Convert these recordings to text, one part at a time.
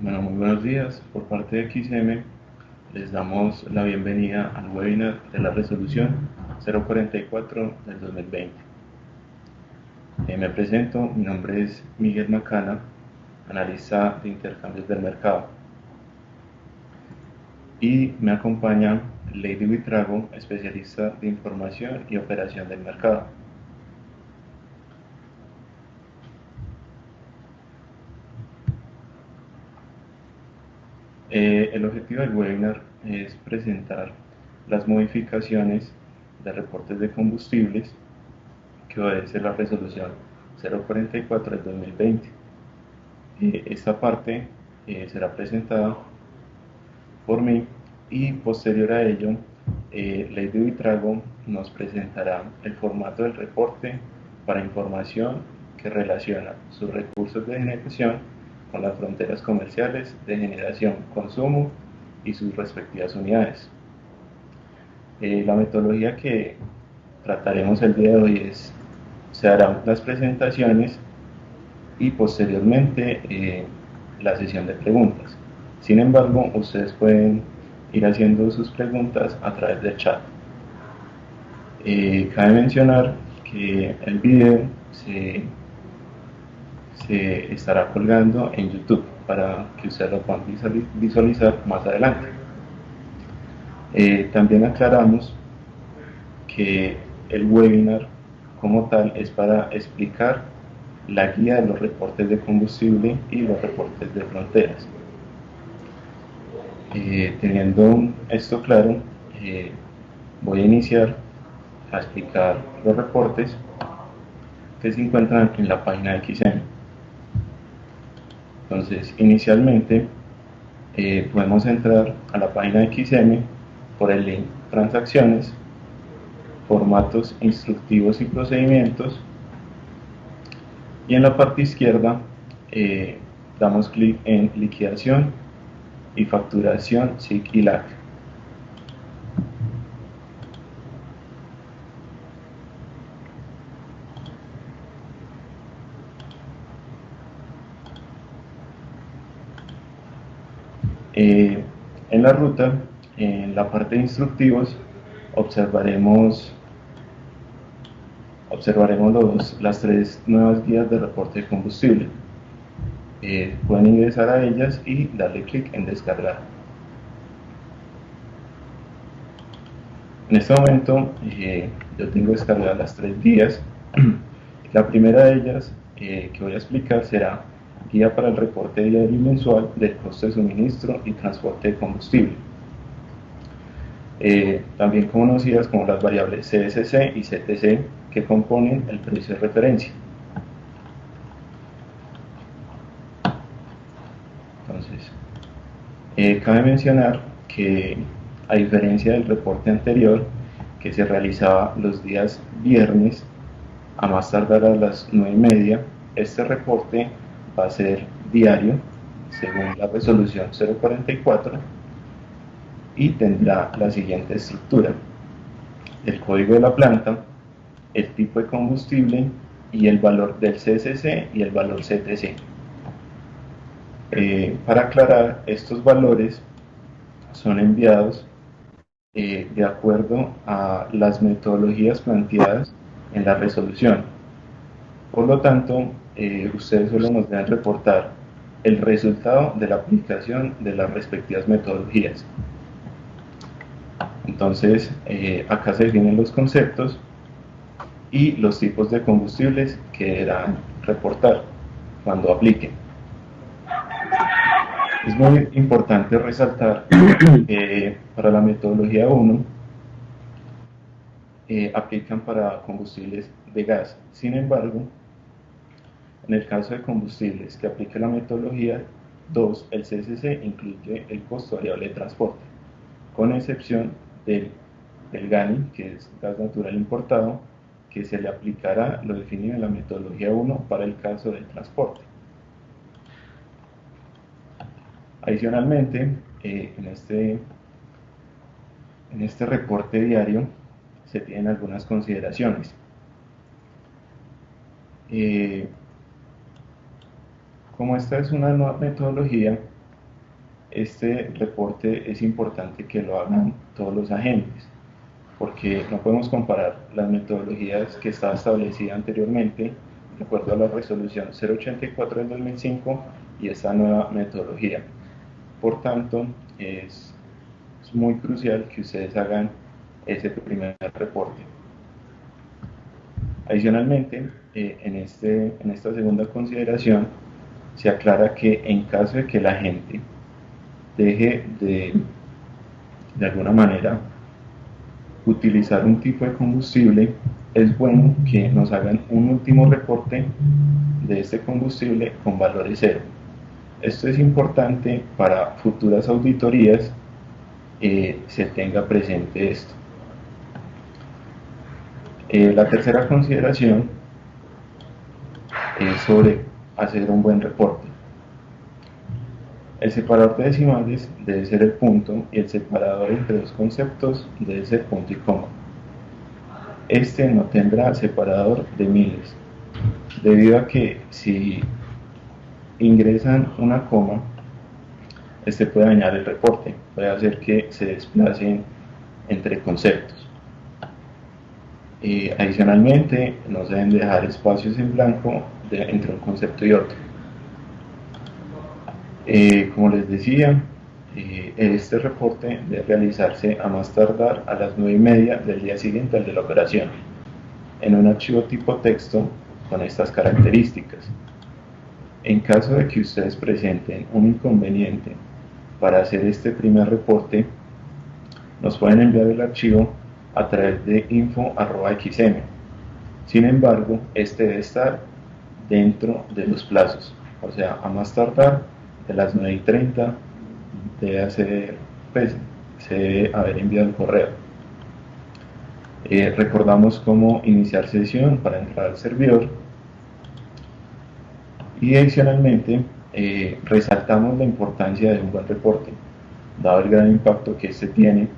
Bueno, muy buenos días. Por parte de XM les damos la bienvenida al webinar de la resolución 044 del 2020. Me presento, mi nombre es Miguel Macana, analista de intercambios del mercado. Y me acompaña Lady Buitrago, especialista de información y operación del mercado. El objetivo del webinar es presentar las modificaciones de reportes de combustibles que obedece la resolución 044 del 2020. Esta parte será presentada por mí y posterior a ello, Lady Buitrago nos presentará el formato del reporte para información que relaciona sus recursos de generación con las fronteras comerciales de generación, consumo y sus respectivas unidades. La metodología que trataremos el día de hoy se harán las presentaciones y posteriormente la sesión de preguntas. Sin embargo, ustedes pueden ir haciendo sus preguntas a través del chat. Cabe mencionar que el video se estará colgando en YouTube para que ustedes lo puedan visualizar más adelante. También aclaramos que el webinar como tal es para explicar la guía de los reportes de combustible y los reportes de fronteras. Teniendo esto claro, voy a iniciar a explicar los reportes que se encuentran en la página de XM. Entonces, inicialmente podemos entrar a la página de XM por el link Transacciones, Formatos instructivos y procedimientos, y en la parte izquierda damos clic en Liquidación y Facturación SIC y LAC. En la ruta, en la parte de instructivos, observaremos las tres nuevas guías de reporte de combustible. Pueden ingresar a ellas y darle clic en descargar. En este momento yo tengo descargadas las tres guías. La primera de ellas que voy a explicar será guía para el reporte diario y mensual del costo de suministro y transporte de combustible, también conocidas como las variables CSC y CTC que componen el precio de referencia. Entonces, cabe mencionar que a diferencia del reporte anterior que se realizaba los días viernes a más tardar a las 9:30, este reporte va a ser diario según la resolución 044 y tendrá la siguiente estructura: el código de la planta, el tipo de combustible y el valor del CSC y el valor CTC. Para aclarar, estos valores son enviados de acuerdo a las metodologías planteadas en la resolución. Por lo tanto, ustedes solo nos deben reportar el resultado de la aplicación de las respectivas metodologías. Entonces, acá se definen los conceptos y los tipos de combustibles que deberán reportar cuando apliquen. Es muy importante resaltar que para la metodología 1 aplican para combustibles de gas. Sin embargo, en el caso de combustibles que aplique la metodología 2, el CSC incluye el costo variable de transporte, con excepción del GANI, que es gas natural importado, que se le aplicará lo definido en la metodología 1 para el caso del transporte. Adicionalmente, en este reporte diario se tienen algunas consideraciones. Como esta es una nueva metodología, Este reporte es importante que lo hagan todos los agentes, porque no podemos comparar las metodologías que estaba establecida anteriormente, de acuerdo a la resolución 084 del 2005, y esta nueva metodología. Por tanto, es muy crucial que ustedes hagan ese primer reporte. Adicionalmente, en esta segunda consideración, se aclara que en caso de que la gente deje de alguna manera utilizar un tipo de combustible, es bueno que nos hagan un último reporte de este combustible con valores cero. Esto es importante para futuras auditorías, se tenga presente esto. La tercera consideración es sobre hacer un buen reporte. El separador de decimales debe ser el punto y el separador entre dos conceptos debe ser punto y coma. Este no tendrá separador de miles, debido a que si ingresan una coma, este puede dañar el reporte, puede hacer que se desplacen entre conceptos. Adicionalmente, no se deben dejar espacios en blanco entre un concepto y otro. Como les decía, este reporte debe realizarse a más tardar a las 9:30 del día siguiente al de la operación, en un archivo tipo texto con estas características. En caso de que ustedes presenten un inconveniente para hacer este primer reporte, nos pueden enviar el archivo a través de info@xm. Sin embargo, este debe estar dentro de los plazos, o sea, a más tardar de las 9:30 se debe haber enviado el correo. Recordamos cómo iniciar sesión para entrar al servidor, y adicionalmente resaltamos la importancia de un buen reporte, dado el gran impacto que este tiene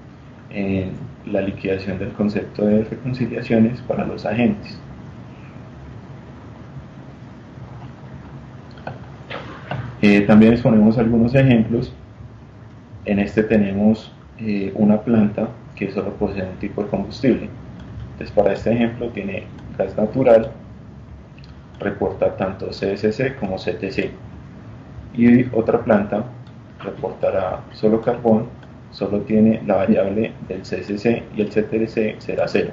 en la liquidación del concepto de reconciliaciones para los agentes. También exponemos algunos ejemplos. En este tenemos una planta que solo posee un tipo de combustible. Entonces, para este ejemplo tiene gas natural, reporta tanto CSC como CTC. Y otra planta reportará solo carbón, solo tiene la variable del CSC y el CTC será 0.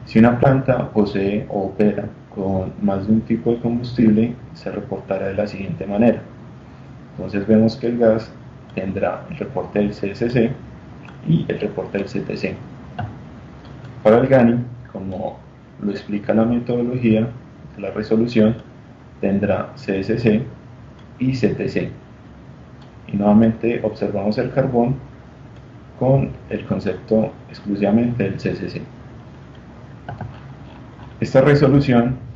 Si una planta posee o opera con más de un tipo de combustible, se reportará de la siguiente manera. Entonces vemos que el gas tendrá el reporte del CSC y el reporte del CTC. Para el GANI, como lo explica la metodología de la resolución, tendrá CSC y CTC. Y nuevamente observamos el carbón con el concepto exclusivamente del CSC. Esta resolución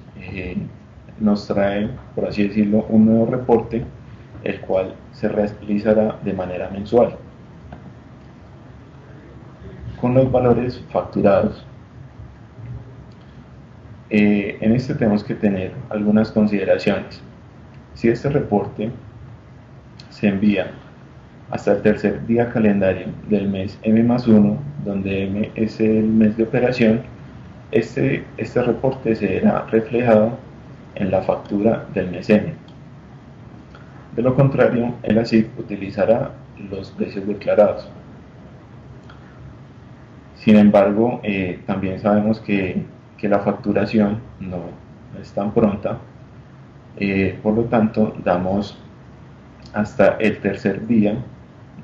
nos trae, por así decirlo, un nuevo reporte, el cual se realizará de manera mensual, con los valores facturados. En este tenemos que tener algunas consideraciones. Si este reporte se envía hasta el tercer día calendario del mes M+1, donde M es el mes de operación, este reporte será reflejado en la factura del mes M. De lo contrario, el ASIC utilizará los precios declarados. Sin embargo, también sabemos que la facturación no es tan pronta, por lo tanto damos hasta el tercer día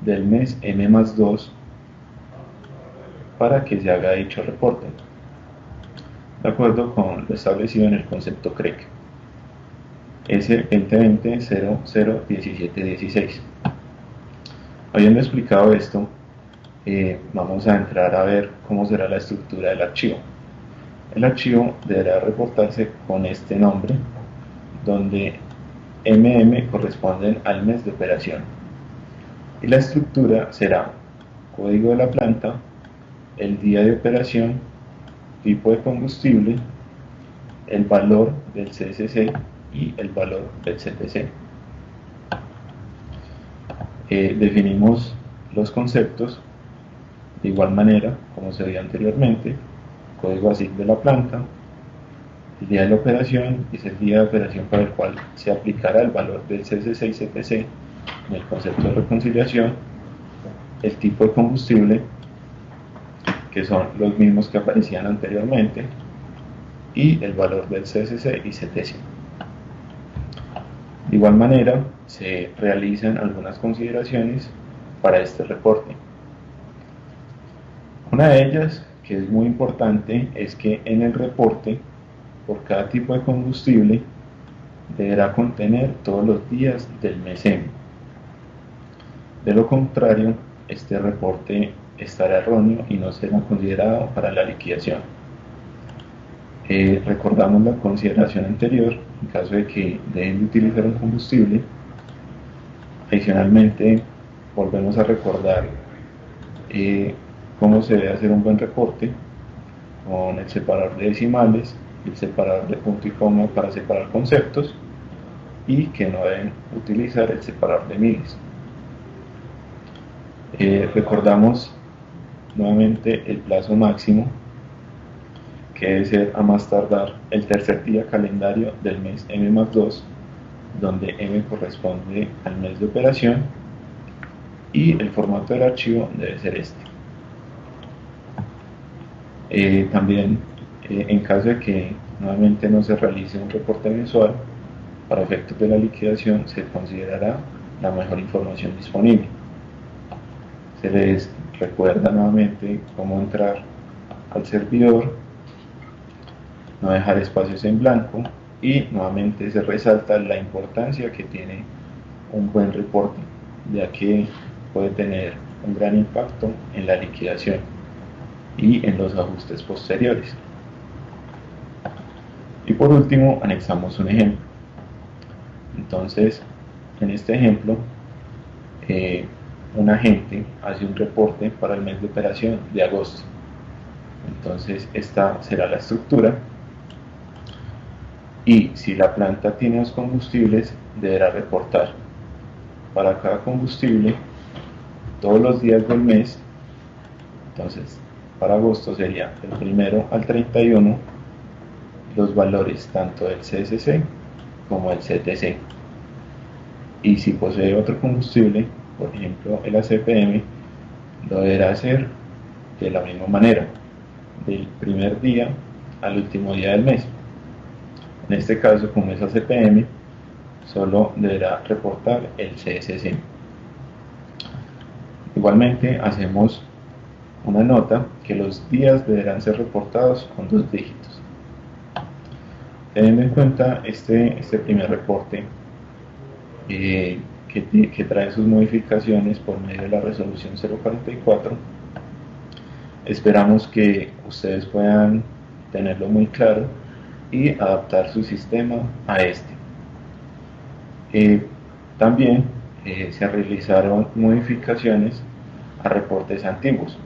del mes M+2 para que se haga dicho reporte, de acuerdo con lo establecido en el concepto CREC S2020-001716. Habiendo explicado esto, vamos a entrar a ver cómo será la estructura del archivo. El archivo deberá reportarse con este nombre, donde MM corresponden al mes de operación, y la estructura será código de la planta, el día de operación, tipo de combustible, el valor del CSC y el valor del CTC. Definimos los conceptos de igual manera como se veía anteriormente: código ASIC de la planta, el día de la operación es el día de operación para el cual se aplicará el valor del CSC y CTC en el concepto de reconciliación, el tipo de combustible, que son los mismos que aparecían anteriormente, y el valor del CSC y CTC. De igual manera, se realizan algunas consideraciones para este reporte. Una de ellas, que es muy importante, es que en el reporte, por cada tipo de combustible, deberá contener todos los días del mes M. De lo contrario, este reporte estará erróneo y no será considerado para la liquidación. Recordamos la consideración anterior en caso de que dejen de utilizar un combustible. Adicionalmente, volvemos a recordar cómo se debe hacer un buen reporte, con el separador de decimales, el separador de punto y coma para separar conceptos, y que no deben utilizar el separador de miles. Recordamos nuevamente el plazo máximo, que debe ser a más tardar el tercer día calendario del mes M+2, donde M corresponde al mes de operación, y el formato del archivo debe ser este. También, en caso de que nuevamente no se realice un reporte mensual, para efectos de la liquidación se considerará la mejor información disponible. Se les recuerda nuevamente cómo entrar al servidor, no dejar espacios en blanco, y nuevamente se resalta la importancia que tiene un buen reporte, ya que puede tener un gran impacto en la liquidación y en los ajustes posteriores. Y por último, anexamos un ejemplo. Entonces, en este ejemplo, un agente hace un reporte para el mes de operación de agosto. Entonces, esta será la estructura. Y si la planta tiene dos combustibles, deberá reportar para cada combustible todos los días del mes. Entonces, para agosto sería del 1 al 31 los valores tanto del CSC como del CTC. Y si posee otro combustible, por ejemplo el ACPM, lo deberá hacer de la misma manera, del primer día al último día del mes. En este caso, como es ACPM, solo deberá reportar el CSC. Igualmente, hacemos una nota que los días deberán ser reportados con 2 dígitos. Teniendo en cuenta este primer reporte, que trae sus modificaciones por medio de la resolución 044, esperamos que ustedes puedan tenerlo muy claro y adaptar su sistema a este. También se realizaron modificaciones a reportes antiguos.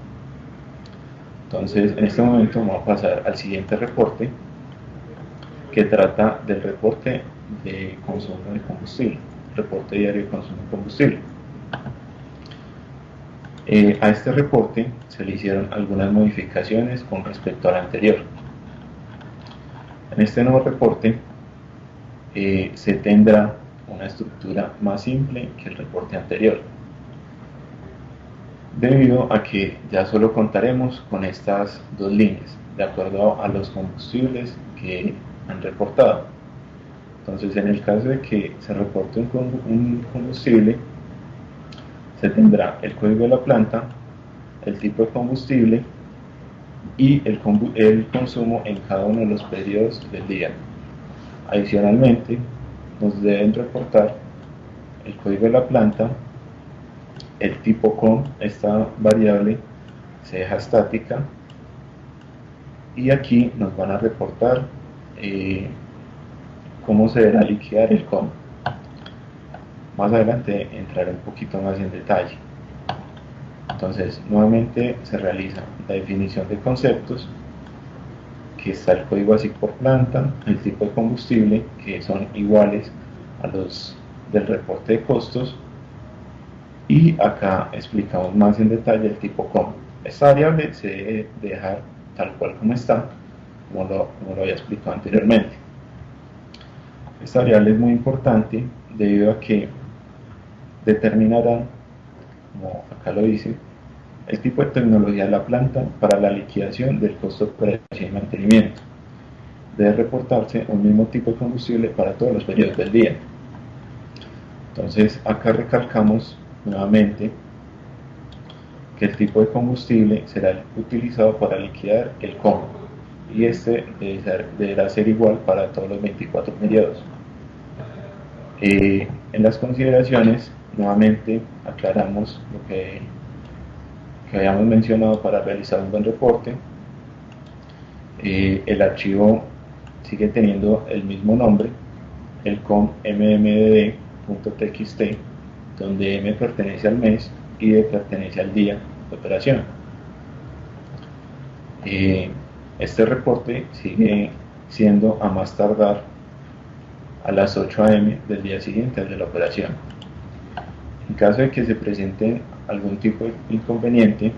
Entonces, en este momento vamos a pasar al siguiente reporte, que trata del reporte de consumo de combustible, reporte diario de consumo de combustible. A este reporte se le hicieron algunas modificaciones con respecto al anterior. En este nuevo reporte se tendrá una estructura más simple que el reporte anterior, debido a que ya solo contaremos con estas 2 líneas, de acuerdo a los combustibles que han reportado. Entonces, en el caso de que se reporte un combustible, se tendrá el código de la planta, el tipo de combustible y el consumo en cada uno de los periodos del día. Adicionalmente, nos deben reportar el código de la planta, el tipo con, esta variable se deja estática, y aquí nos van a reportar cómo se deberá liquidar el com. Más adelante entraré un poquito más en detalle. Entonces, nuevamente se realiza la definición de conceptos, que está el código ASIC por planta, el tipo de combustible, que son iguales a los del reporte de costos, Y acá explicamos más en detalle el tipo COM. Esta variable se debe dejar tal cual como está, como lo había explicado anteriormente. Esta variable es muy importante debido a que determinará, como acá lo dice, el tipo de tecnología de la planta para la liquidación del costo de operación y mantenimiento. Debe reportarse un mismo tipo de combustible para todos los periodos del día. Entonces acá recalcamos nuevamente que el tipo de combustible será el utilizado para liquidar el COM y este deberá ser igual para todos los 24 periodos. En las consideraciones nuevamente aclaramos lo que habíamos mencionado para realizar un buen reporte. El archivo sigue teniendo el mismo nombre, el com mmdd.txt, donde m pertenece al mes y d pertenece al día de operación. Este reporte sigue siendo a más tardar a las 8 am del día siguiente de la operación. En caso de que se presente algún tipo de inconveniente,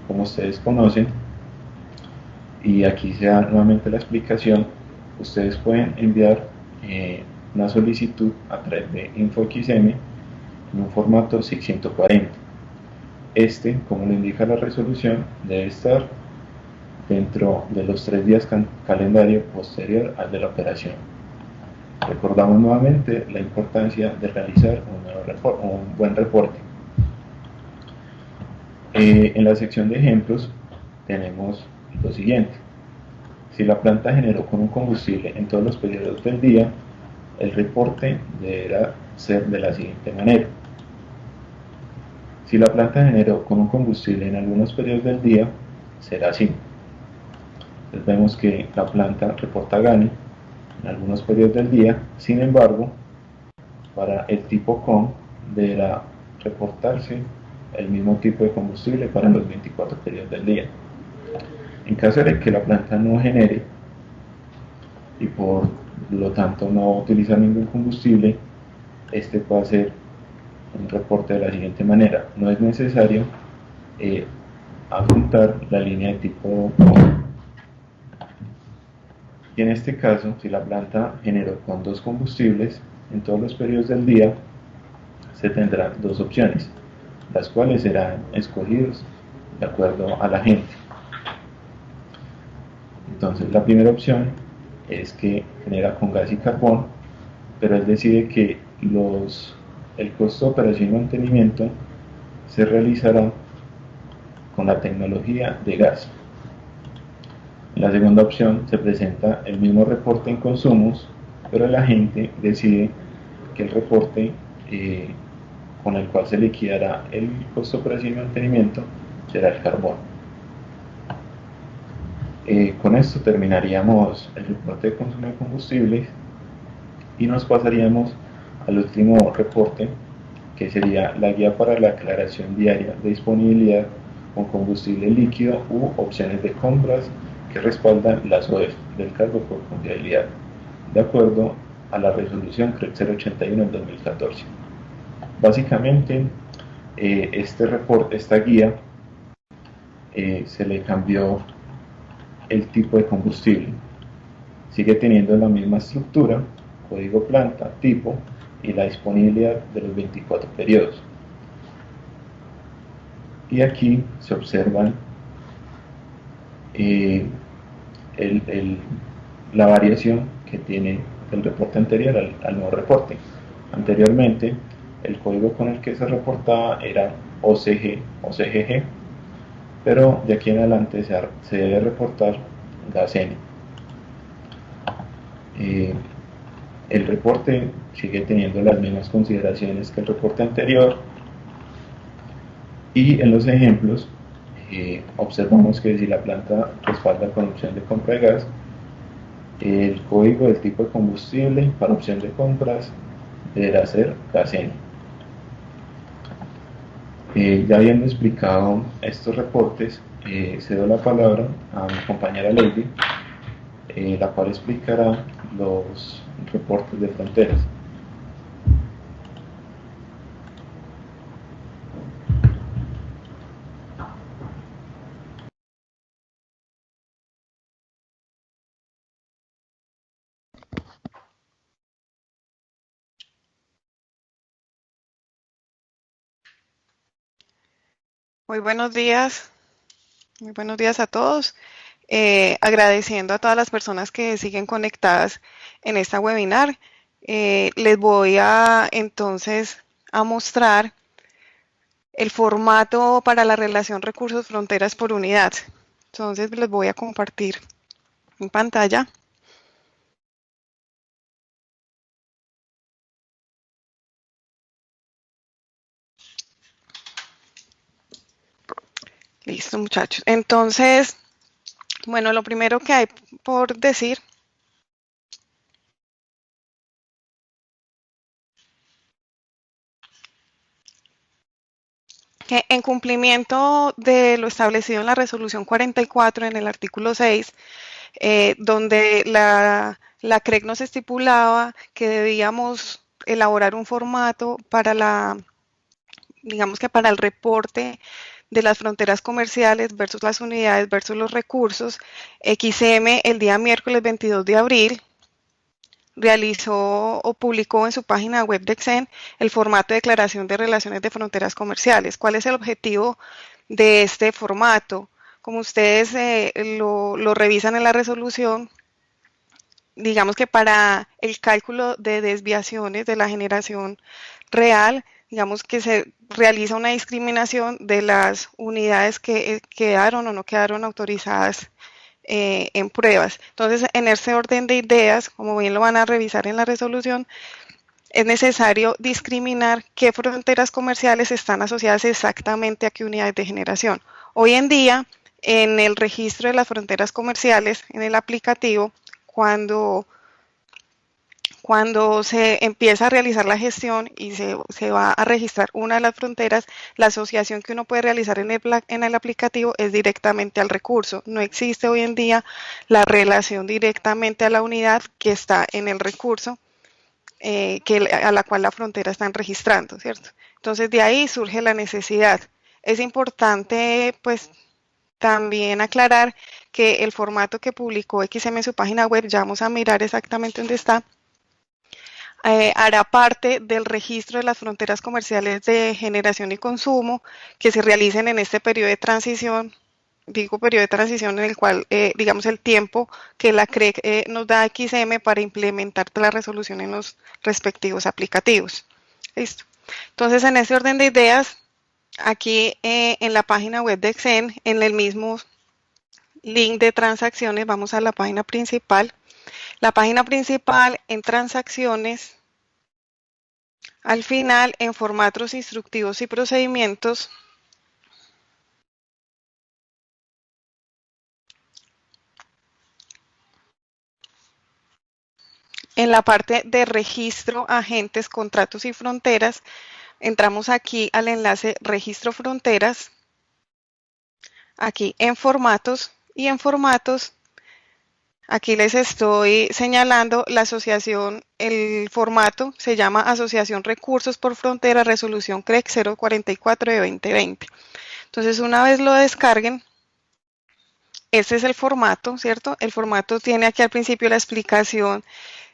como ustedes conocen, y aquí se da nuevamente la explicación, ustedes pueden enviar una solicitud a través de InfoXM en un formato 640. Este, como lo indica la resolución, debe estar dentro de los 3 días calendario posterior al de la operación. Recordamos nuevamente la importancia de realizar un buen reporte. En la sección de ejemplos tenemos lo siguiente. Si la planta generó con un combustible en todos los periodos del día, el reporte deberá ser de la siguiente manera. Si la planta generó con un combustible en algunos periodos del día, será así. Entonces vemos que la planta reporta GANI en algunos periodos del día, sin embargo, para el tipo COM deberá reportarse el mismo tipo de combustible para los 24 periodos del día. En caso de que la planta no genere y por lo tanto no utilizar ningún combustible, este puede hacer un reporte de la siguiente manera. No es necesario adjuntar la línea de tipo COM. Y en este caso, si la planta generó con 2 combustibles en todos los periodos del día, se tendrán 2 opciones, las cuales serán escogidas de acuerdo a la gente. Entonces la primera opción es que genera con gas y carbón, pero él decide que el costo de operación y mantenimiento se realizará con la tecnología de gas. En la segunda opción se presenta el mismo reporte en consumos, pero el agente decide que el reporte con el cual se liquidará el costo de operación y mantenimiento será el carbón. Con esto terminaríamos el reporte de consumo de combustibles y nos pasaríamos al último reporte, que sería la guía para la aclaración diaria de disponibilidad con combustible líquido u opciones de compras que respaldan las OEF del cargo por confiabilidad, de acuerdo a la resolución CREC 081 del 2014. Básicamente, esta guía se le cambió el tipo de combustible. Sigue teniendo la misma estructura, código planta, tipo y la disponibilidad de los 24 periodos. Y aquí se observan la variación que tiene el reporte anterior al nuevo reporte. Anteriormente, el código con el que se reportaba era OCG o CGG, pero de aquí en adelante se debe reportar GASN. El reporte sigue teniendo las mismas consideraciones que el reporte anterior, y en los ejemplos observamos que si la planta respalda con opción de compra de gas, el código del tipo de combustible para opción de compras deberá ser GASN. Ya habiendo explicado estos reportes, cedo la palabra a mi compañera Lady, la cual explicará los reportes de fronteras. Muy buenos días a todos. Agradeciendo a todas las personas que siguen conectadas en esta webinar. Les voy a entonces a mostrar el formato para la relación recursos fronteras por unidad. Entonces les voy a compartir en pantalla. Listo, muchachos. Entonces, bueno, lo primero que hay por decir que en cumplimiento de lo establecido en la resolución 44 en el artículo 6, donde la CREC nos estipulaba que debíamos elaborar un formato para digamos que para el reporte de las fronteras comerciales versus las unidades versus los recursos. XM el día miércoles 22 de abril realizó o publicó en su página web de XEN el formato de declaración de relaciones de fronteras comerciales. ¿Cuál es el objetivo de este formato? Como ustedes lo revisan en la resolución, digamos que para el cálculo de desviaciones de la generación real, digamos que se realiza una discriminación de las unidades que quedaron o no quedaron autorizadas en pruebas. Entonces, en ese orden de ideas, como bien lo van a revisar en la resolución, es necesario discriminar qué fronteras comerciales están asociadas exactamente a qué unidades de generación. Hoy en día, en el registro de las fronteras comerciales, en el aplicativo, cuando cuando se empieza a realizar la gestión y se va a registrar una de las fronteras, la asociación que uno puede realizar en el aplicativo es directamente al recurso. No existe hoy en día la relación directamente a la unidad que está en el recurso a la cual la frontera están registrando, ¿cierto? Entonces de ahí surge la necesidad. Es importante, pues, también aclarar que el formato que publicó XM en su página web, ya vamos a mirar exactamente dónde está, hará parte del registro de las fronteras comerciales de generación y consumo que se realicen en este periodo de transición. Digo periodo de transición en el cual, digamos, el tiempo que la CREC nos da a XM para implementar la resolución en los respectivos aplicativos. Listo. Entonces, en ese orden de ideas, aquí en la página web de XEN, en el mismo link de transacciones, vamos a la página principal. La página principal en transacciones, al final, en formatos instructivos y procedimientos, en la parte de registro, agentes, contratos y fronteras, entramos aquí al enlace registro fronteras, aquí en formatos y en formatos, aquí les estoy señalando la asociación, el formato se llama Asociación Recursos por Frontera Resolución CREC 044 de 2020. Entonces, una vez lo descarguen, este es el formato, ¿cierto? El formato tiene aquí al principio la explicación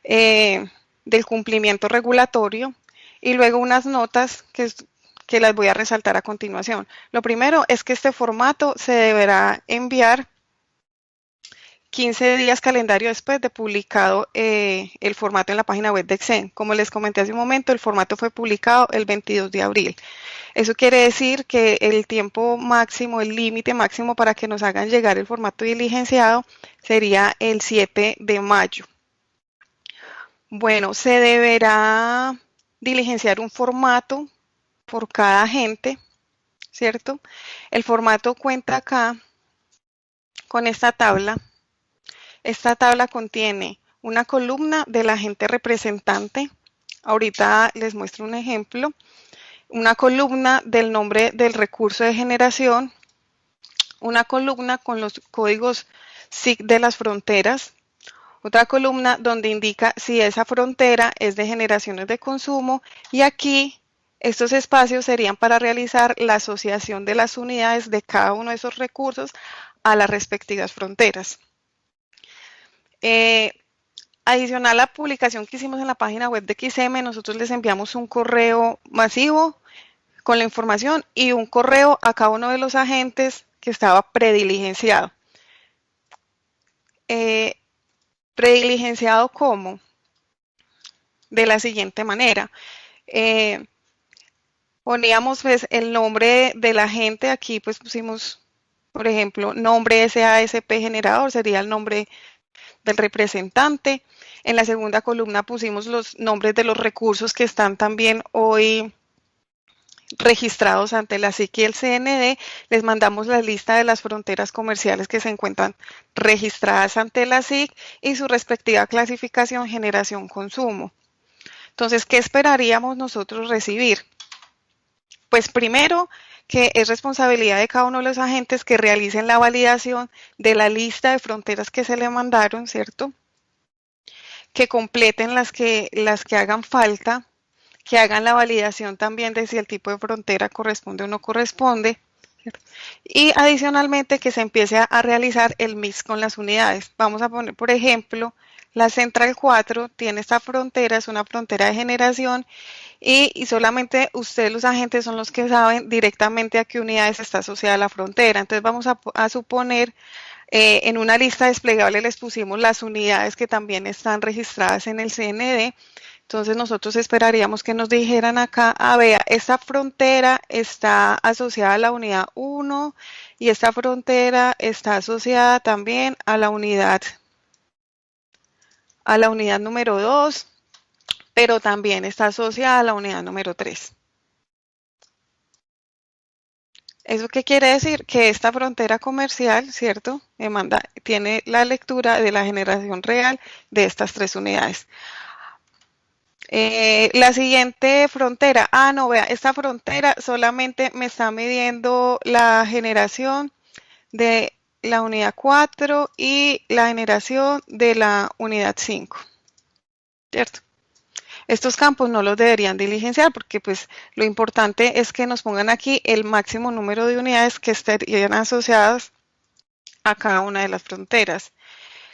del cumplimiento regulatorio y luego unas notas que las voy a resaltar a continuación. Lo primero es que este formato se deberá enviar 15 días calendario después de publicado el formato en la página web de XEN. Como les comenté hace un momento, el formato fue publicado el 22 de abril. Eso quiere decir que el tiempo máximo, el límite máximo para que nos hagan llegar el formato diligenciado sería el 7 de mayo. Bueno, se deberá diligenciar un formato por cada agente, ¿cierto? El formato cuenta acá con esta tabla. Esta tabla contiene una columna del agente representante. Ahorita les muestro un ejemplo. Una columna del nombre del recurso de generación. Una columna con los códigos SIC de las fronteras. Otra columna donde indica si esa frontera es de generaciones de consumo y aquí estos espacios serían para realizar la asociación de las unidades de cada uno de esos recursos a las respectivas fronteras. Eh, Adicional a la publicación que hicimos en la página web de XM, nosotros les enviamos un correo masivo con la información y un correo a cada uno de los agentes que estaba prediligenciado. Eh, ¿Prediligenciado cómo? De la siguiente manera. Eh, Poníamos pues el nombre del agente, aquí pues pusimos, por ejemplo, nombre SASP generador, sería el nombre del representante. En la segunda columna pusimos los nombres de los recursos que están también hoy registrados ante la SIC y el CND. Les mandamos la lista de las fronteras comerciales que se encuentran registradas ante la SIC y su respectiva clasificación, generación, consumo. Entonces, ¿qué esperaríamos nosotros recibir? Pues primero, que es responsabilidad de cada uno de los agentes que realicen la validación de la lista de fronteras que se le mandaron, ¿cierto? Que completen las que hagan falta, que hagan la validación también de si el tipo de frontera corresponde o no corresponde, ¿cierto? Y adicionalmente que se empiece a realizar el mix con las unidades. Vamos a poner, por ejemplo, la Central 4 tiene esta frontera, es una frontera de generación y solamente ustedes los agentes son los que saben directamente a qué unidades está asociada la frontera. Entonces vamos a suponer, en una lista desplegable les pusimos las unidades que también están registradas en el CND. Entonces nosotros esperaríamos que nos dijeran acá, vea, esta frontera está asociada a la unidad 1 y esta frontera está asociada también a la unidad número 2, pero también está asociada a la unidad número 3. ¿Eso qué quiere decir? Que esta frontera comercial, ¿cierto? Tiene la lectura de la generación real de estas 3 unidades. La siguiente frontera, no, vea, esta frontera solamente me está midiendo la generación de la unidad 4 y la generación de la unidad 5, ¿cierto? Estos campos no los deberían diligenciar porque pues lo importante es que nos pongan aquí el máximo número de unidades que estarían asociadas a cada una de las fronteras.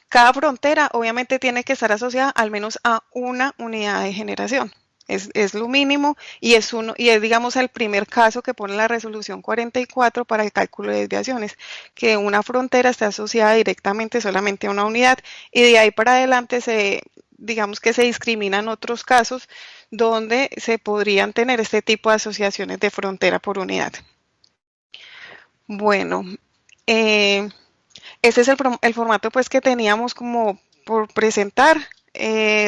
Cada frontera obviamente tiene que estar asociada al menos a una unidad de generación. Es lo mínimo y es digamos el primer caso que pone la resolución 44 para el cálculo de desviaciones, que una frontera está asociada directamente solamente a una unidad y de ahí para adelante digamos que se discriminan otros casos donde se podrían tener este tipo de asociaciones de frontera por unidad. Bueno, este es el formato pues que teníamos como por presentar,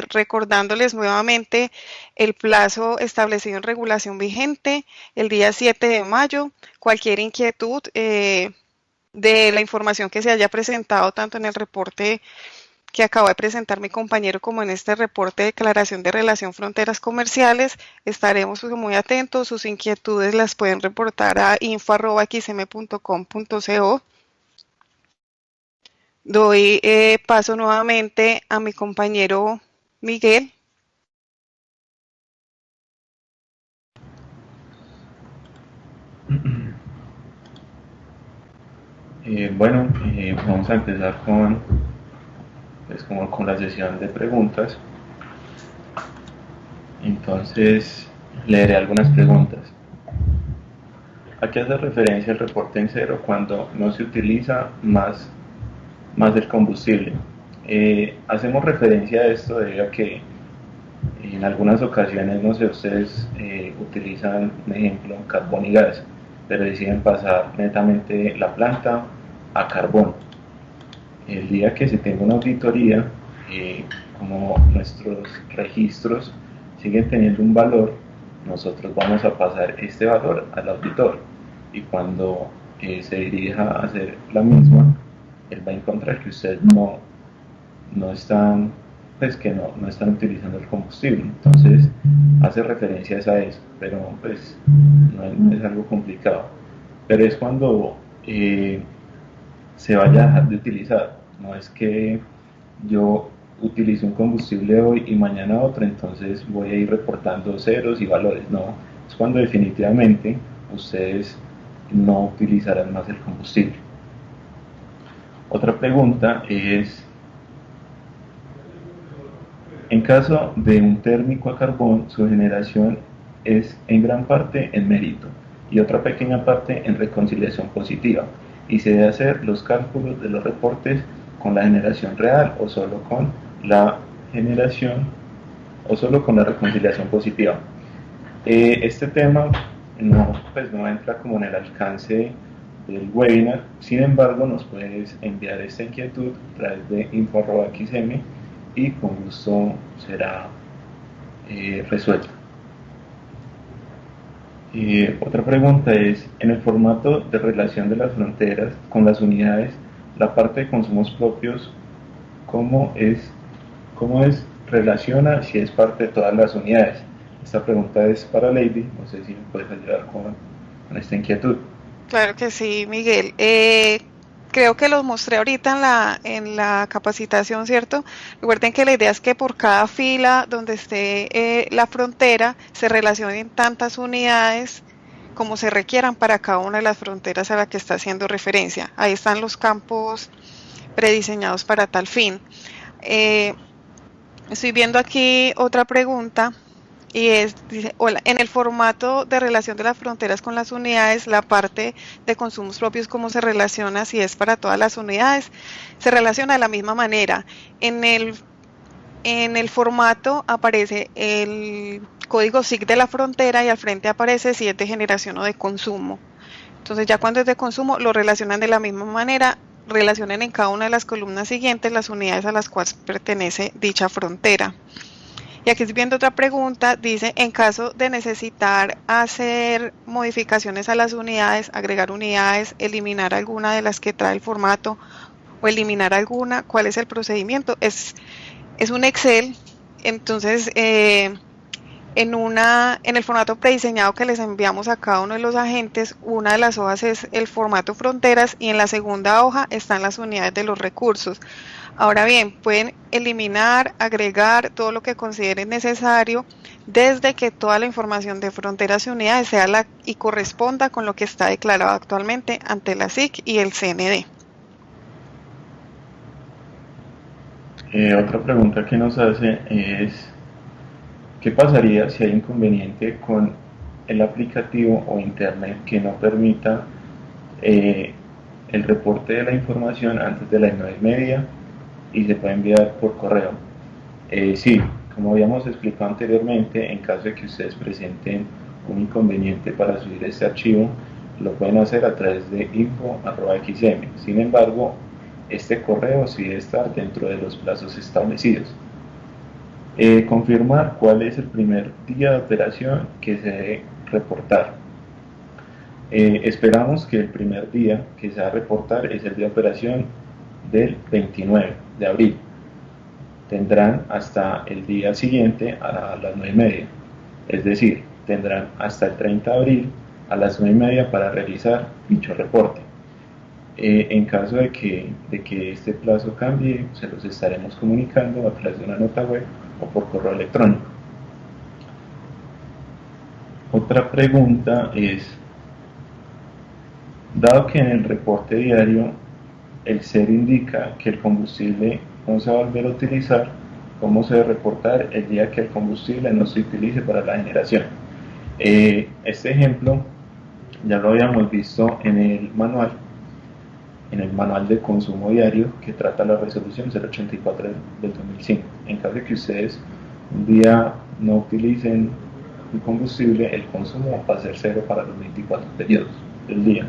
recordándoles nuevamente el plazo establecido en regulación vigente el día 7 de mayo. Cualquier inquietud de la información que se haya presentado tanto en el reporte que acabo de presentar mi compañero como en este reporte de declaración de relación fronteras comerciales, estaremos muy atentos. Sus inquietudes las pueden reportar a info@xm.com.co. Doy paso nuevamente a mi compañero Miguel. Bueno, vamos a empezar con la sesión de preguntas. Entonces, leeré algunas preguntas. ¿A qué hace referencia el reporte en cero cuando no se utiliza más el combustible? Hacemos referencia a esto debido a que en algunas ocasiones, no sé, ustedes utilizan, por ejemplo, carbón y gas, pero deciden pasar netamente la planta a carbón. El día que se tenga una auditoría, como nuestros registros siguen teniendo un valor, nosotros vamos a pasar este valor al auditor y cuando se dirija a hacer la misma, él va a encontrar que ustedes no están, pues que no están utilizando el combustible. Entonces hace referencias a eso, pero pues no es algo complicado. Pero es cuando se vaya a dejar de utilizar. No es que yo utilice un combustible hoy y mañana otro, entonces voy a ir reportando ceros y valores. No, es cuando definitivamente ustedes no utilizarán más el combustible. Otra pregunta es, en caso de un térmico a carbón, su generación es en gran parte en mérito y otra pequeña parte en reconciliación positiva, y se debe hacer los cálculos de los reportes con la generación real o solo con la generación o solo con la reconciliación positiva. Este tema no entra como en el alcance del webinar, sin embargo nos puedes enviar esta inquietud a través de info@xm y con gusto será resuelta. Otra pregunta es, en el formato de relación de las fronteras con las unidades, la parte de consumos propios, ¿cómo es relaciona si es parte de todas las unidades? Esta pregunta es para Lady, no sé si me puedes ayudar con esta inquietud. Claro que sí, Miguel. Creo que los mostré ahorita en la capacitación, ¿cierto? Recuerden que la idea es que por cada fila donde esté la frontera se relacionen tantas unidades como se requieran para cada una de las fronteras a la que está haciendo referencia. Ahí están los campos prediseñados para tal fin. Estoy viendo aquí otra pregunta y dice, hola, en el formato de relación de las fronteras con las unidades, la parte de consumos propios, ¿cómo se relaciona? Si es para todas las unidades, se relaciona de la misma manera. En el formato aparece el código SIC de la frontera y al frente aparece si es de generación o de consumo. Entonces ya cuando es de consumo lo relacionan de la misma manera, relacionen en cada una de las columnas siguientes las unidades a las cuales pertenece dicha frontera. Y aquí estoy viendo otra pregunta, dice, en caso de necesitar hacer modificaciones a las unidades, agregar unidades, eliminar alguna de las que trae el formato o eliminar alguna, ¿cuál es el procedimiento? Es un Excel, entonces en el formato prediseñado que les enviamos a cada uno de los agentes, una de las hojas es el formato fronteras y en la segunda hoja están las unidades de los recursos. Ahora bien, pueden eliminar, agregar todo lo que consideren necesario desde que toda la información de fronteras y unidades sea y corresponda con lo que está declarado actualmente ante la SIC y el CND. Otra pregunta que nos hace es, ¿qué pasaría si hay inconveniente con el aplicativo o internet que no permita el reporte de la información antes de las 9:30 y se puede enviar por correo? Sí, como habíamos explicado anteriormente, en caso de que ustedes presenten un inconveniente para subir este archivo, lo pueden hacer a través de info@xm. Sin embargo, este correo sí debe estar dentro de los plazos establecidos. Confirmar cuál es el primer día de operación que se debe reportar. Esperamos que el primer día que se va a reportar es el día de operación del 29 de abril. Tendrán hasta el día siguiente a las 9:30, es decir, tendrán hasta el 30 de abril a las 9:30 para realizar dicho reporte. En caso de que este plazo cambie, se los estaremos comunicando a través de una nota web o por correo electrónico. Otra pregunta es, dado que en el reporte diario el SER indica que el combustible no se va a volver a utilizar, ¿cómo se debe reportar el día que el combustible no se utilice para la generación? Este ejemplo ya lo habíamos visto en el manual de consumo diario que trata la resolución 084 del 2005. En caso de que ustedes un día no utilicen el combustible, el consumo va a ser cero para los 24 periodos del día.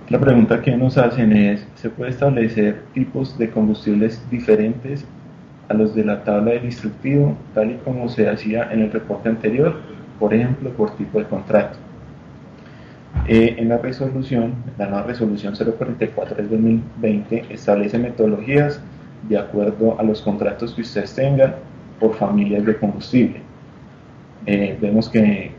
La pregunta que nos hacen es, ¿se puede establecer tipos de combustibles diferentes a los de la tabla del instructivo, tal y como se hacía en el reporte anterior, por ejemplo, por tipo de contrato? En la nueva resolución 044 del 2020 establece metodologías de acuerdo a los contratos que ustedes tengan por familias de combustible. Vemos que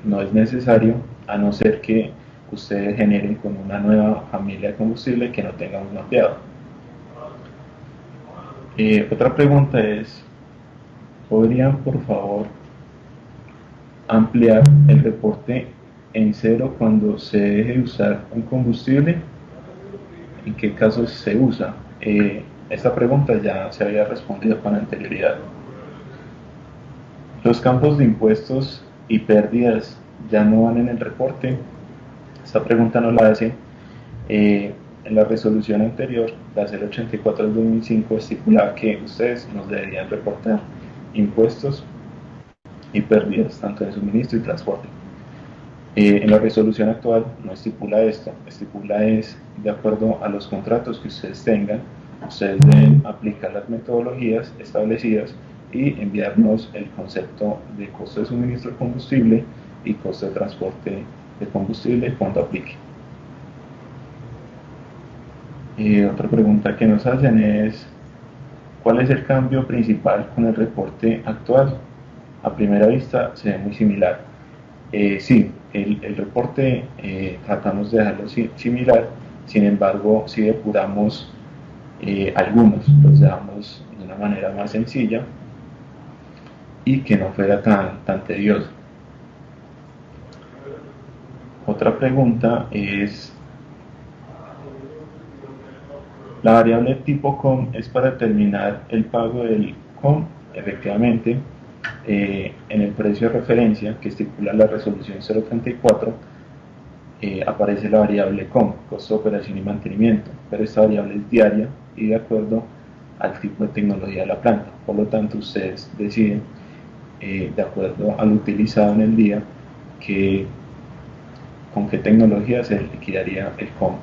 no es necesario, a no ser que ustedes generen con una nueva familia de combustible que no tengamos mapeado. Otra pregunta es, ¿podrían por favor ampliar el reporte en cero cuando se deje de usar un combustible? ¿En qué casos se usa? Esta pregunta ya se había respondido con anterioridad. Los campos de impuestos y pérdidas ya no van en el reporte. Esta pregunta nos la hace en la resolución anterior, la 084 del 2005, estipulaba que ustedes nos deberían reportar impuestos y pérdidas tanto en suministro y transporte. En la resolución actual no estipula esto, estipula es de acuerdo a los contratos que ustedes tengan, ustedes deben aplicar las metodologías establecidas y enviarnos el concepto de costo de suministro de combustible y costo de transporte de combustible cuando aplique. Otra pregunta que nos hacen es, ¿cuál es el cambio principal con el reporte actual? A primera vista se ve muy similar. Sí, el reporte tratamos de dejarlo similar, sin embargo, si depuramos algunos, los dejamos de una manera más sencilla y que no fuera tan tedioso. Otra pregunta es, la variable tipo com es para determinar el pago del com. Efectivamente, en el precio de referencia que estipula la resolución 034 aparece la variable com, costo de operación y mantenimiento, pero esta variable es diaria y de acuerdo al tipo de tecnología de la planta. Por lo tanto, ustedes deciden, de acuerdo al utilizado en el día, con qué tecnología se liquidaría el com.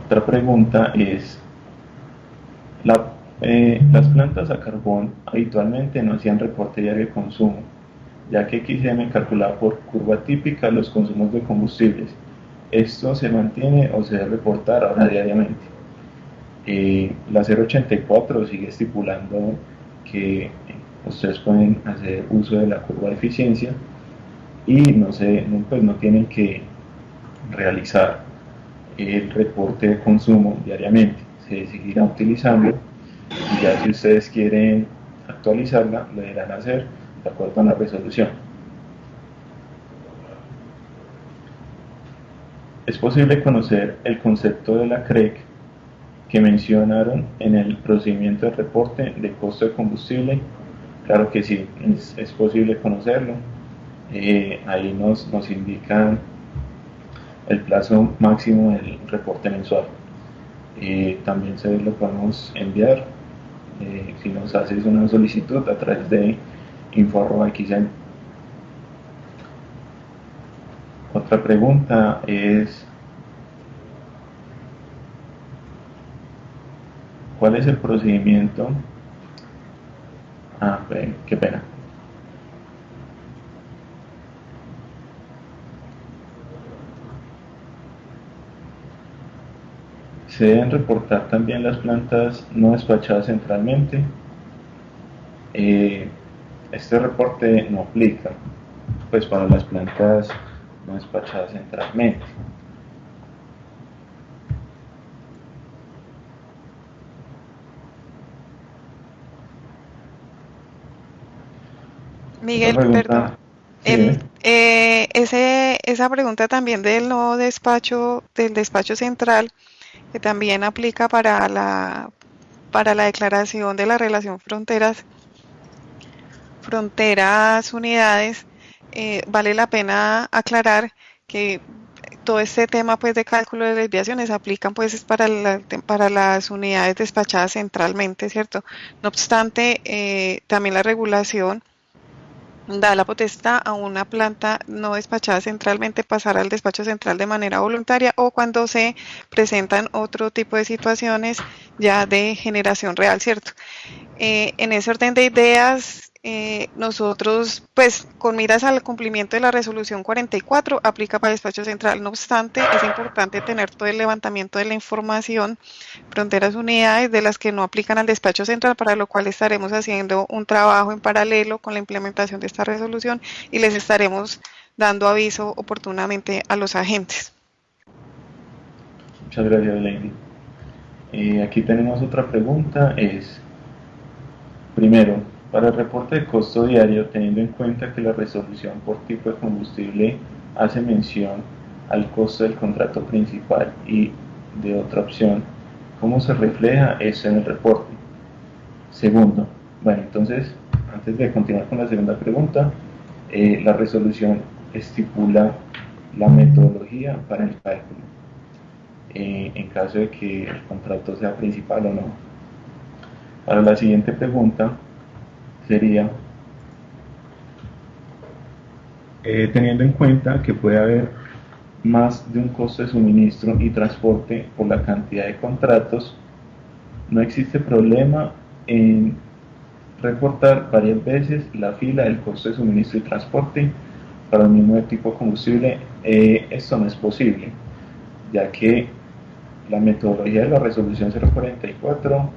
Otra pregunta es, las plantas a carbón habitualmente no hacían reporte diario de consumo, ya que XM calculaba por curva típica los consumos de combustibles. ¿Esto se mantiene o se debe reportar ahora diariamente? La 084 sigue estipulando que ustedes pueden hacer uso de la curva de eficiencia y pues no tienen que realizar el reporte de consumo diariamente, se seguirá utilizando y ya si ustedes quieren actualizarla, lo deberán hacer de acuerdo a la resolución. Es posible conocer el concepto de la CREC que mencionaron en el procedimiento de reporte de costo de combustible. Claro que sí, es posible conocerlo. Ahí nos indican el plazo máximo del reporte mensual. También se lo podemos enviar si nos haces una solicitud a través de info@xm. Otra pregunta es, ¿cuál es el procedimiento? Qué pena. Se deben reportar también las plantas no despachadas centralmente. Este reporte no aplica pues para las plantas no despachadas centralmente. Miguel, perdón. Pregunta, sí, Esa pregunta también del no despacho, del despacho central, que también aplica para la declaración de la relación fronteras unidades, vale la pena aclarar que todo este tema pues de cálculo de desviaciones aplican pues para las unidades despachadas centralmente, ¿cierto? No obstante, también la regulación da la potestad a una planta no despachada centralmente pasar al despacho central de manera voluntaria o cuando se presentan otro tipo de situaciones ya de generación real, ¿cierto? En ese orden de ideas, nosotros, pues, con miras al cumplimiento de la resolución 44, aplica para el despacho central. No obstante, es importante tener todo el levantamiento de la información, fronteras unidades de las que no aplican al despacho central, para lo cual estaremos haciendo un trabajo en paralelo con la implementación de esta resolución y les estaremos dando aviso oportunamente a los agentes. muchas gracias, Lady. Aquí tenemos otra pregunta, es, primero, para el reporte de costo diario, teniendo en cuenta que la resolución por tipo de combustible hace mención al costo del contrato principal y de otra opción, ¿cómo se refleja eso en el reporte? Segundo, bueno, entonces, antes de continuar con la segunda pregunta, la resolución estipula la metodología para el cálculo, en caso de que el contrato sea principal o no. Para la siguiente pregunta sería, teniendo en cuenta que puede haber más de un costo de suministro y transporte por la cantidad de contratos, no existe problema en reportar varias veces la fila del costo de suministro y transporte para el mismo tipo de combustible. Esto no es posible, ya que la metodología de la resolución 044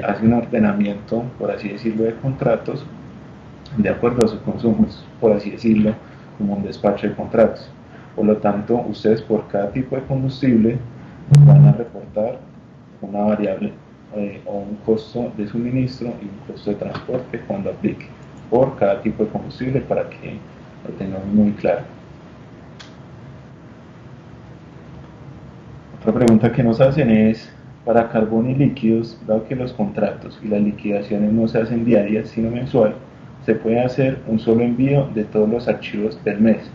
hace un ordenamiento, por así decirlo, de contratos de acuerdo a sus consumos, por así decirlo, como un despacho de contratos. Por lo tanto, ustedes por cada tipo de combustible van a reportar una variable o un costo de suministro y un costo de transporte cuando aplique por cada tipo de combustible, para que lo tengamos muy claro. Otra pregunta que nos hacen es, para carbón y líquidos, dado que los contratos y las liquidaciones no se hacen diarias sino mensual, se puede hacer un solo envío de todos los archivos del mes,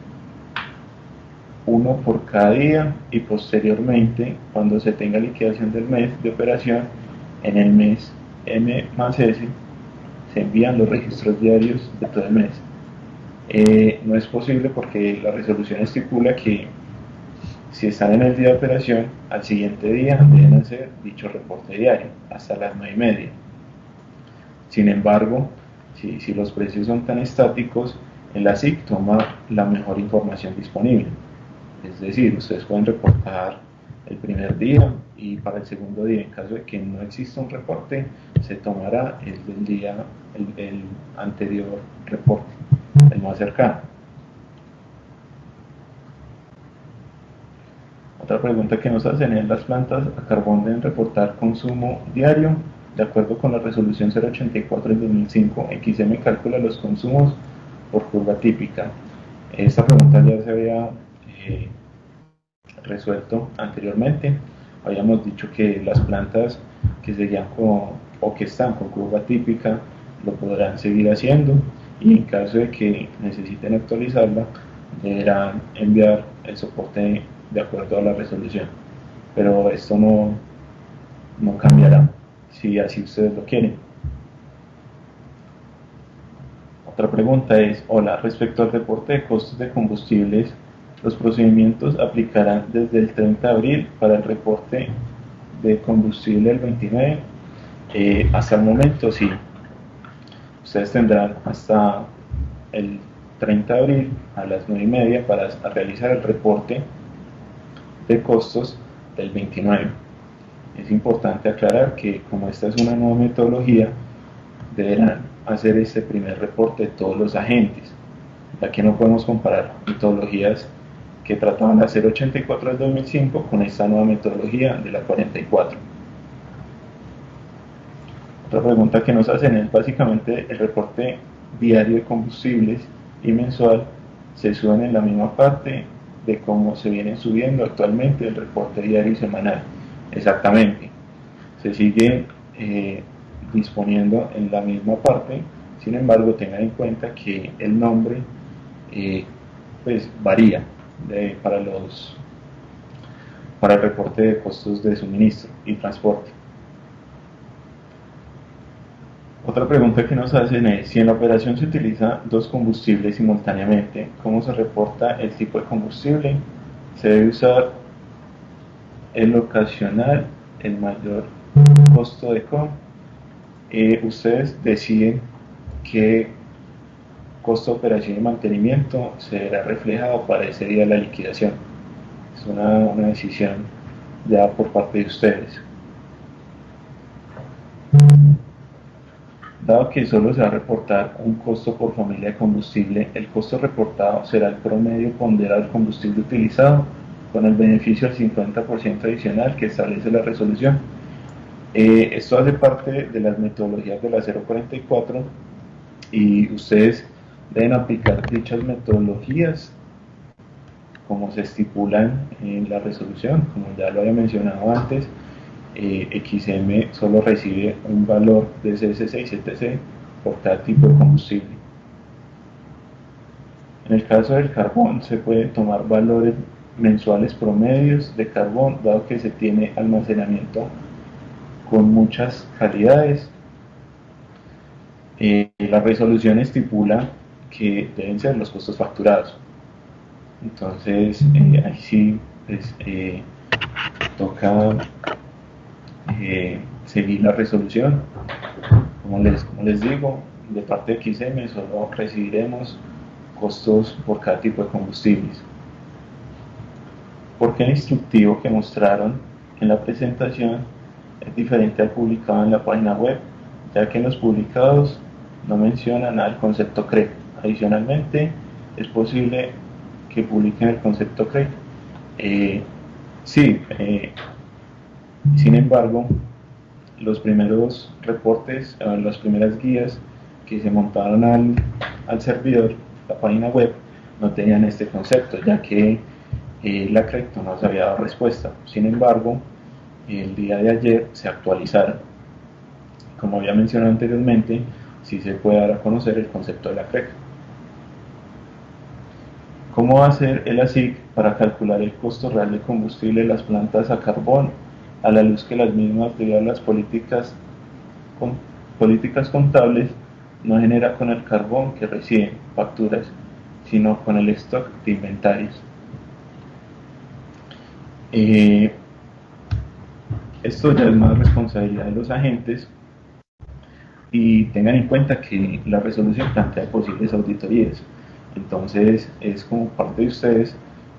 uno por cada día, y posteriormente, cuando se tenga liquidación del mes de operación, en el mes M+S se envían los registros diarios de todo el mes. No es posible porque la resolución estipula que si están en el día de operación, al siguiente día deben hacer dicho reporte diario hasta las 9:30. Sin embargo, si los precios son tan estáticos, el ASIC toma la mejor información disponible. Es decir, ustedes pueden reportar el primer día, y para el segundo día, en caso de que no exista un reporte, se tomará el del día, el anterior reporte, el más cercano. Otra pregunta que nos hacen es, ¿las plantas a carbón deben reportar consumo diario? De acuerdo con la resolución 084 del 2005, XM calcula los consumos por curva típica. Esta pregunta ya se había resuelto anteriormente. Habíamos dicho que las plantas que seguían o que están con curva típica lo podrán seguir haciendo, y en caso de que necesiten actualizarla, deberán enviar el soporte de acuerdo a la resolución. Pero esto no cambiará si así ustedes lo quieren. Otra pregunta es, hola, respecto al reporte de costos de combustibles, los procedimientos aplicarán desde el 30 de abril para el reporte de combustible el 29. Hasta el momento sí. Ustedes tendrán hasta el 30 de abril a las 9:30 para realizar el reporte de costos del 29. Es importante aclarar que, como esta es una nueva metodología, deberán hacer este primer reporte de todos los agentes, ya que no podemos comparar metodologías que trataban de hacer 84 del 2005 con esta nueva metodología de la 44. Otra pregunta que nos hacen es, básicamente, el reporte diario de combustibles y mensual se suben en la misma parte de cómo se vienen subiendo actualmente el reporte diario y semanal. Exactamente, se sigue disponiendo en la misma parte. Sin embargo, tengan en cuenta que el nombre pues varía para el reporte de costos de suministro y transporte. Otra pregunta que nos hacen es, si en la operación se utiliza dos combustibles simultáneamente, ¿cómo se reporta el tipo de combustible? Se debe usar el ocasional, el mayor costo de com. Ustedes deciden qué costo de operación y mantenimiento se verá reflejado para ese día de la liquidación. Es una decisión ya por parte de ustedes. Dado que solo se va a reportar un costo por familia de combustible, el costo reportado será el promedio ponderado del combustible utilizado con el beneficio del 50% adicional que establece la resolución. Esto hace parte de las metodologías de la 044, y ustedes deben aplicar dichas metodologías como se estipulan en la resolución, como ya lo había mencionado antes. XM solo recibe un valor de CSC y CTC por cada tipo de combustible. En el caso del carbón se pueden tomar valores mensuales promedios de carbón, dado que se tiene almacenamiento con muchas calidades. La resolución estipula que deben ser los costos facturados. Entonces, ahí sí pues, toca seguir la resolución. Como les digo, de parte de XM solo recibiremos costos por cada tipo de combustibles. Porque el instructivo que mostraron en la presentación es diferente al publicado en la página web, ya que en los publicados no mencionan al concepto CREC. Adicionalmente, es posible que publiquen el concepto CREC. Sí, sin embargo, los primeros reportes, las primeras guías que se montaron al servidor, la página web, no tenían este concepto, ya que la CREC no nos había dado respuesta. Sin embargo, el día de ayer se actualizaron. Como había mencionado anteriormente, sí se puede dar a conocer el concepto de la CREC. ¿Cómo va a ser el ASIC para calcular el costo real de combustible de las plantas a carbón, a la luz que las mismas, debido a las políticas contables, no genera con el carbón que reciben facturas, sino con el stock de inventarios? Esto ya es más responsabilidad de los agentes, y tengan en cuenta que la resolución plantea posibles auditorías. Entonces es como parte de ustedes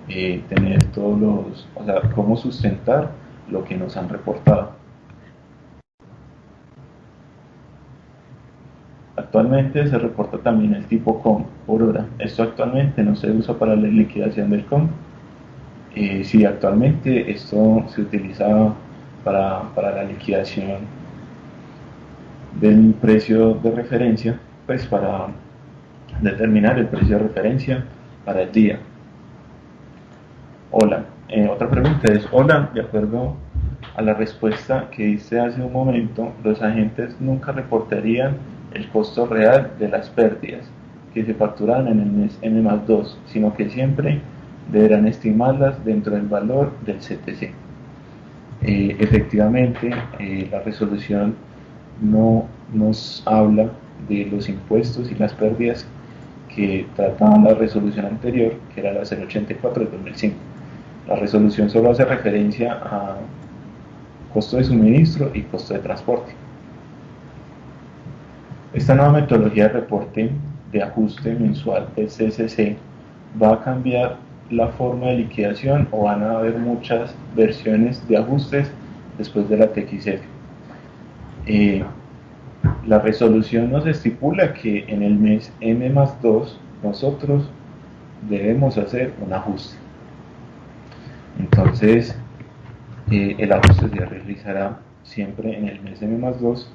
tener todos los, o sea, cómo sustentar lo que nos han reportado. Actualmente se reporta también el tipo COM por hora. Esto actualmente no se usa para la liquidación del COM. Sí, actualmente esto se utiliza para la liquidación del precio de referencia, pues para determinar el precio de referencia para el día. Hola, otra pregunta es, hola, de acuerdo a la respuesta que diste hace un momento, los agentes nunca reportarían el costo real de las pérdidas que se facturan en el mes M+2, sino que siempre deberán estimarlas dentro del valor del CTC. Efectivamente, la resolución no nos habla de los impuestos y las pérdidas que trataba la resolución anterior, que era la 084 del 2005. La resolución solo hace referencia a costo de suministro y costo de transporte. Esta nueva metodología de reporte de ajuste mensual del CSC va a cambiar la forma de liquidación, o van a haber muchas versiones de ajustes después de la TXF. La resolución nos estipula que en el mes M+2 nosotros debemos hacer un ajuste. Entonces, el ajuste se realizará siempre en el mes M+2,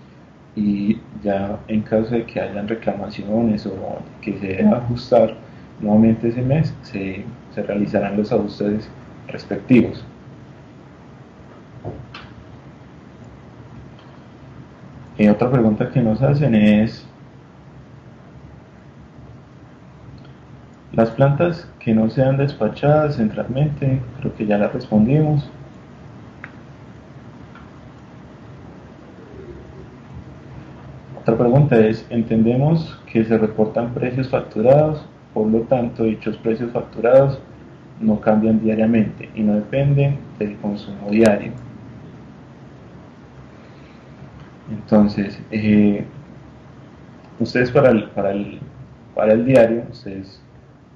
y ya en caso de que hayan reclamaciones o que se deba ajustar nuevamente ese mes, se realizarán los ajustes respectivos. Otra pregunta que nos hacen es: las plantas que no sean despachadas centralmente, creo que ya la respondimos. Otra pregunta es: entendemos que se reportan precios facturados, por lo tanto dichos precios facturados no cambian diariamente y no dependen del consumo diario. Entonces, ustedes para el diario, ustedes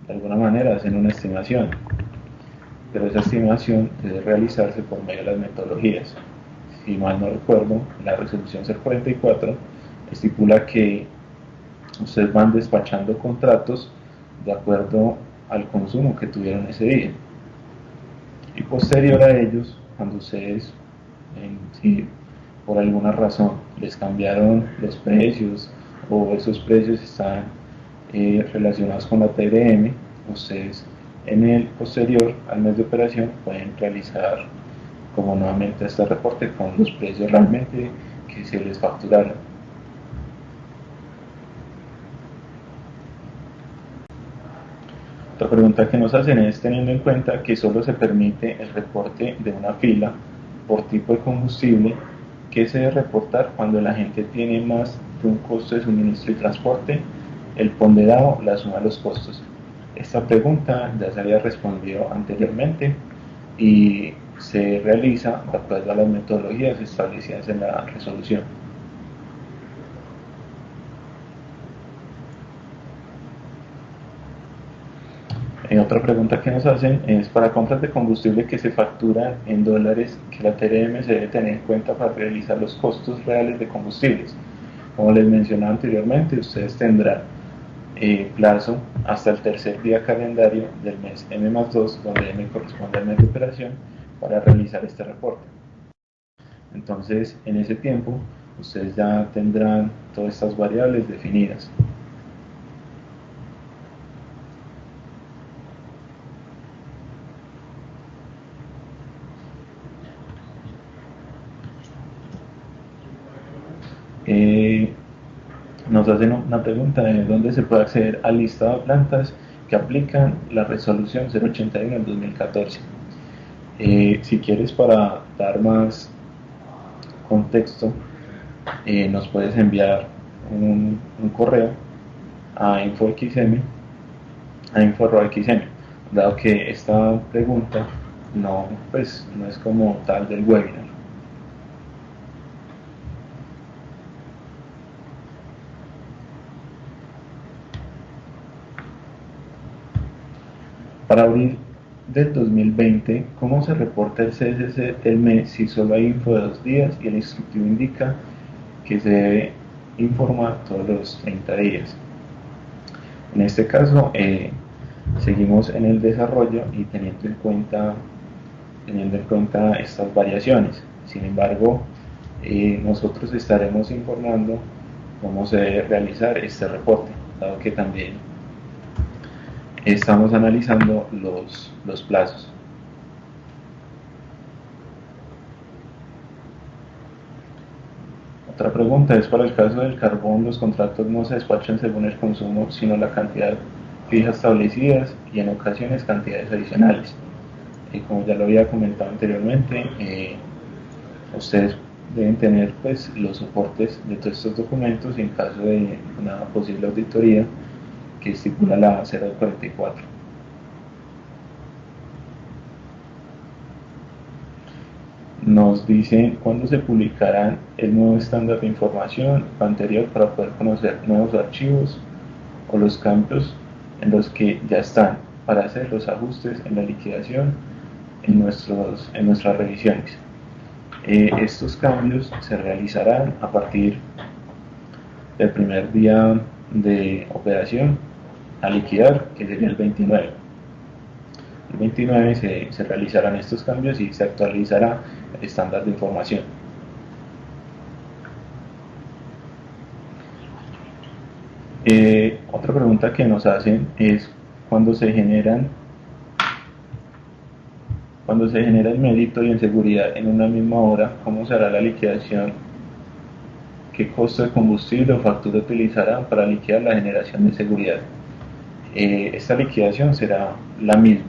de alguna manera hacen una estimación, pero esa estimación debe realizarse por medio de las metodologías. Si mal no recuerdo, la resolución 044 estipula que ustedes van despachando contratos de acuerdo al consumo que tuvieron ese día, y posterior a ellos, cuando ustedes si por alguna razón les cambiaron los precios, o esos precios están relacionados con la TRM, ustedes en el posterior al mes de operación pueden realizar como nuevamente este reporte con los precios realmente que se les facturaron. Otra pregunta que nos hacen es, teniendo en cuenta que solo se permite el reporte de una fila por tipo de combustible, ¿qué se debe reportar cuando la gente tiene más de un costo de suministro y transporte? El ponderado, la suma de los costos. Esta pregunta ya se había respondido anteriormente y se realiza de acuerdo a las metodologías establecidas en la resolución. Otra pregunta que nos hacen es, para compras de combustible que se facturan en dólares, que la TRM se debe tener en cuenta para realizar los costos reales de combustibles. Como les mencionaba anteriormente, ustedes tendrán plazo hasta el tercer día calendario del mes M+2, donde M corresponde al mes de operación, para realizar este reporte. Entonces, en ese tiempo, ustedes ya tendrán todas estas variables definidas. Nos hacen una pregunta de dónde se puede acceder al listado de plantas que aplican la resolución 081 del 2014. Si quieres, para dar más contexto, nos puedes enviar un correo a info.xm, dado que esta pregunta no es como tal del webinar. Para abril del 2020, ¿cómo se reporta el CSC del mes si solo hay info de 2 días y el instructivo indica que se debe informar todos los 30 días? En este caso, seguimos en el desarrollo y teniendo en cuenta estas variaciones. Sin embargo, nosotros estaremos informando cómo se debe realizar este reporte, dado que también estamos analizando los plazos. Otra pregunta es, para el caso del carbón, los contratos no se despachan según el consumo, sino la cantidad fija establecidas y en ocasiones cantidades adicionales. Como ya lo había comentado anteriormente, ustedes deben tener los soportes de todos estos documentos en caso de una posible auditoría que estipula la 044. Nos dicen cuándo se publicará el nuevo estándar de información anterior para poder conocer nuevos archivos o los cambios en los que ya están, para hacer los ajustes en la liquidación en nuestras revisiones. Estos cambios se realizarán a partir del primer día de operación a liquidar, que sería el 29. El 29 se realizarán estos cambios y se actualizará el estándar de información. Otra pregunta que nos hacen es, cuando se genera el mérito y en seguridad en una misma hora, ¿cómo será la liquidación? ¿Qué costo de combustible o factura utilizarán para liquidar la generación de seguridad? Esta liquidación será la misma.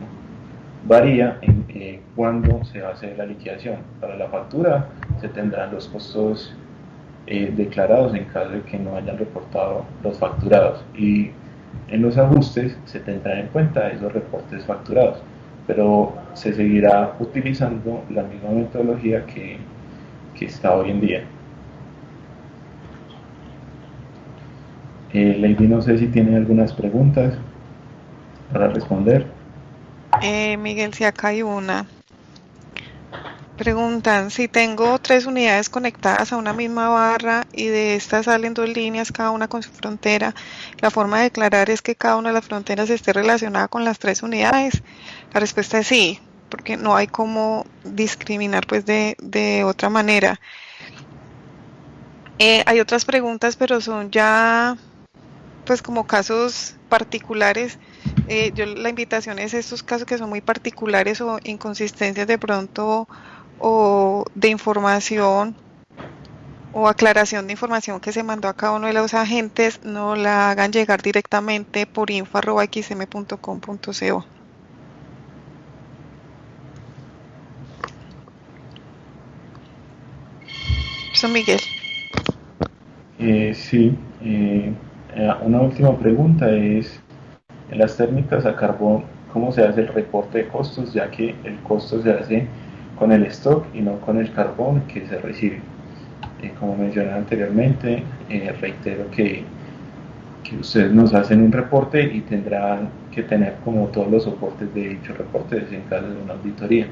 Varía en cuándo se va a hacer la liquidación. Para la factura se tendrán los costos declarados en caso de que no hayan reportado los facturados, y en los ajustes se tendrán en cuenta esos reportes facturados, pero se seguirá utilizando la misma metodología que está hoy en día. Lady, no sé si tiene algunas preguntas para responder. Miguel, si acá hay una. Preguntan, si tengo 3 unidades conectadas a una misma barra y de estas salen 2 líneas, cada una con su frontera, ¿la forma de declarar es que cada una de las fronteras esté relacionada con las 3 unidades? La respuesta es sí, porque no hay cómo discriminar de otra manera. Hay otras preguntas, pero son ya como casos particulares. La invitación es estos casos que son muy particulares o inconsistencias de pronto o de información o aclaración de información que se mandó a cada uno de los agentes, no la hagan llegar directamente por info@xm.com.co. Eso, Miguel. Sí, una última pregunta es, en las térmicas a carbón, ¿cómo se hace el reporte de costos? Ya que el costo se hace con el stock y no con el carbón que se recibe. Como mencioné anteriormente, reitero que ustedes nos hacen un reporte y tendrán que tener como todos los soportes de dicho reporte en caso de una auditoría.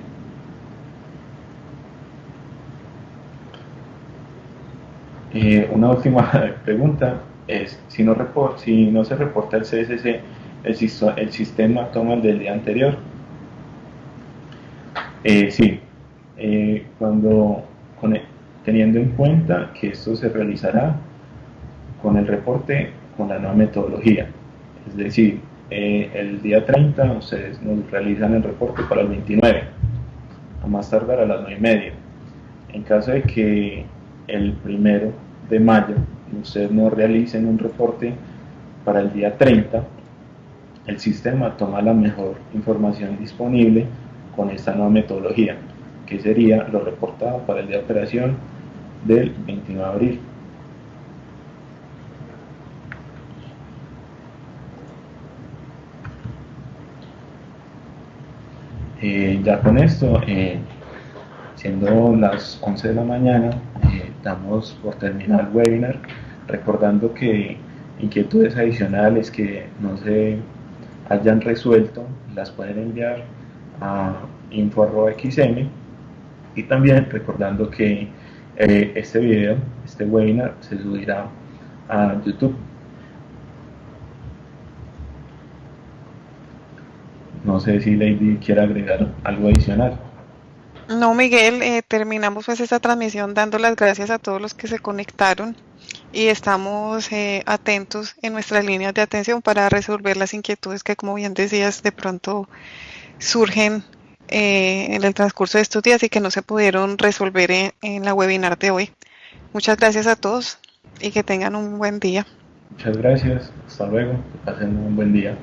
Una última pregunta es, si no se reporta el CSC, el sistema toma el del día anterior. Sí, cuando con teniendo en cuenta que esto se realizará con el reporte con la nueva metodología. Es decir, el día 30 ustedes nos realizan el reporte para el 29, a más tardar a las 9:30. En caso de que el 1 de mayo ustedes no realicen un reporte para el día 30, el sistema toma la mejor información disponible con esta nueva metodología, que sería lo reportado para el día de operación del 29 de abril. Ya con esto, siendo las 11 de la mañana, damos por terminar el webinar, recordando que inquietudes adicionales que no se hayan resuelto las pueden enviar a info@xm, y también recordando que este webinar se subirá a YouTube. No sé si Lady quiere agregar algo adicional. No, Miguel, terminamos pues esta transmisión dando las gracias a todos los que se conectaron y estamos atentos en nuestras líneas de atención para resolver las inquietudes que, como bien decías, de pronto surgen en el transcurso de estos días y que no se pudieron resolver en la webinar de hoy. Muchas gracias a todos y que tengan un buen día. Muchas gracias, hasta luego, que pasen un buen día.